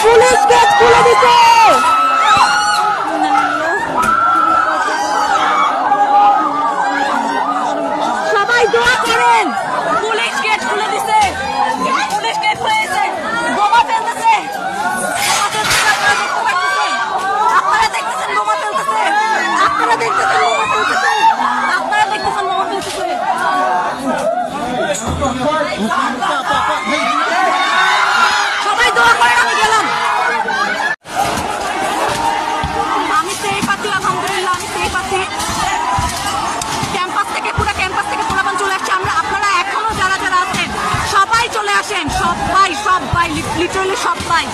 Police gate খুলে দিছে। সবাই দোয়া করেন। পুলিশ গেট খুলে দিছে, পুলিশ গেট খুলে দিছে, বোমা ফেলতেছে। আপনারা দেখতেছেন বোমা ফেলতেছে, আপনারা দেখতেছেন বোমা ফেলতেছে, আপনারা দেখতেছেন বোমা ফেলতেছে। সবাই দোয়া করেন। আমি গেলাম, আমি সেই পাচ্ছি, আলহামদুলিল্লাহ আমি সেই পাচ্ছি। ক্যাম্পাস থেকে পুরো পোলাপান চলে আসছে। আপনারা এখনো যারা যারা আছেন সবাই চলে আসেন, সবাই সবাই লিটারালি সবাই,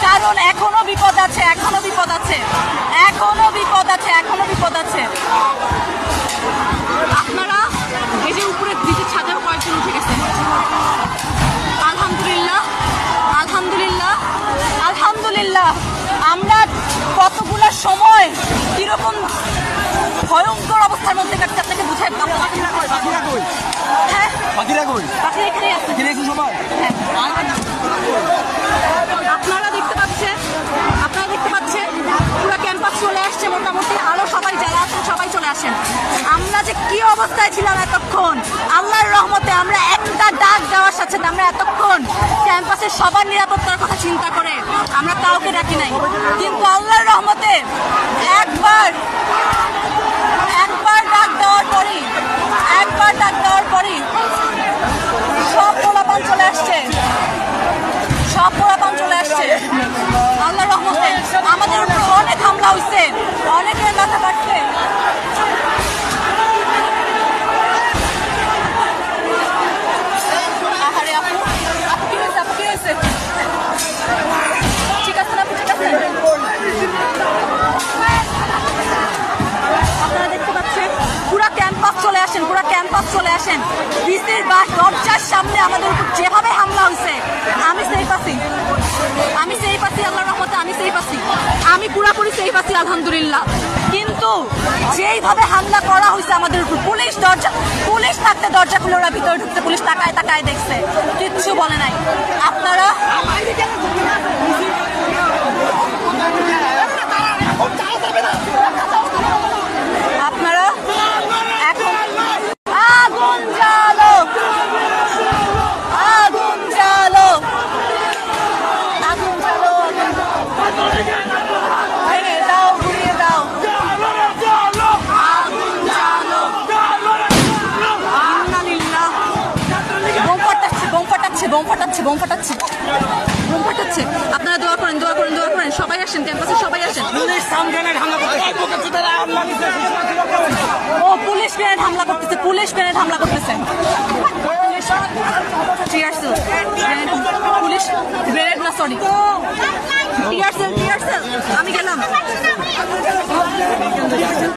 কারণ এখনো বিপদ আছে, এখনো বিপদ আছে, এখনো বিপদ আছে, এখনো বিপদ আছে। আপনারা এই যে উপরে দিকে ছাদের কয়েকজন উঠে গেছেন। আলহামদুলিল্লাহ আলহামদুলিল্লাহ আলহামদুলিল্লাহ। আমরা কতগুলো সময় কিরকম ভয়ঙ্কর অবস্থার মধ্যে কাটছে আপনাকে বুঝাই। হ্যাঁ আপনারা দেখতে পাচ্ছেন, আপনারা দেখতে পাচ্ছেন পুরো ক্যাম্পাস চলে আসছে মোটামুটি। আরো সবাই যারা আছেন সবাই চলে আসেন। আমরা যে কি অবস্থায় ছিলাম এতক্ষণ, আল্লাহর রহমতে আমরা একটা ডাক দেওয়ার সাথে আমরা এতক্ষণ ক্যাম্পাসের সবার নিরাপত্তার কথা চিন্তা করে আমরা কাউকে ডাকি নাই, কিন্তু আল্লাহর রহমতে একবার ডাক দেওয়ার পরই সব পোলাপান চলে আসছে, সব পোলাপান চলে আসছে। আল্লাহর রহমতে আমাদের উপর অনেক হামলা হয়েছে, অনেকের মাথা কাটছে। আহারে আপু, আপু কি হয়েছে, আপু কি হয়েছে? ঠিক আছে না, ঠিক আছে। আপনারা দেখতে পাচ্ছেন পুরা ক্যাম্পাস চলে আসেন, পুরা ক্যাম্পাস চলে আসেন। ডিসির বাস দরজার সামনে আমাদের উপর যেভাবে হামলা হয়েছে, আমি সেই পাচ্ছি, আমি সেই পাচ্ছি আল্লাহর রহমতে, আমি সেই পাচ্ছি, আমি পুরাপুরি সেই পাচ্ছি আলহামদুলিল্লাহ। কিন্তু যেইভাবে হামলা করা হয়েছে আমাদের উপর, পুলিশ থাকতে দরজা খুলে ওরা ভিতরে ঢুকতে, পুলিশ তাকায় তাকায় দেখছে, কিচ্ছু বলে নাই। আপনারা আপনারা এখন আগুন জ্বালো, আগুন জ্বালো, আগুন জ্বালো, ভেঙে দাও, ঘুরিয়ে দাও, আগুন জ্বালো। ইন্নালিল্লাহ। বোম ফাটাচ্ছে, বোম ফাটাচ্ছে, বোম ফাটাচ্ছে, বোম ফাটাচ্ছে, বোম ফাটাচ্ছে। আপনারা দোয়া করেন, দোয়া করেন, দোয়া করেন। সবাই আসেন, ক্যাম্পাসে সবাই আসেন। ও পুলিশ গ্রেনেড হামলা করতেছে, পুলিশ গ্রেনেড হামলা করতেছে, পুলিশ গ্রেনেড না, সরি টিয়ার সেল, আমি গেলাম।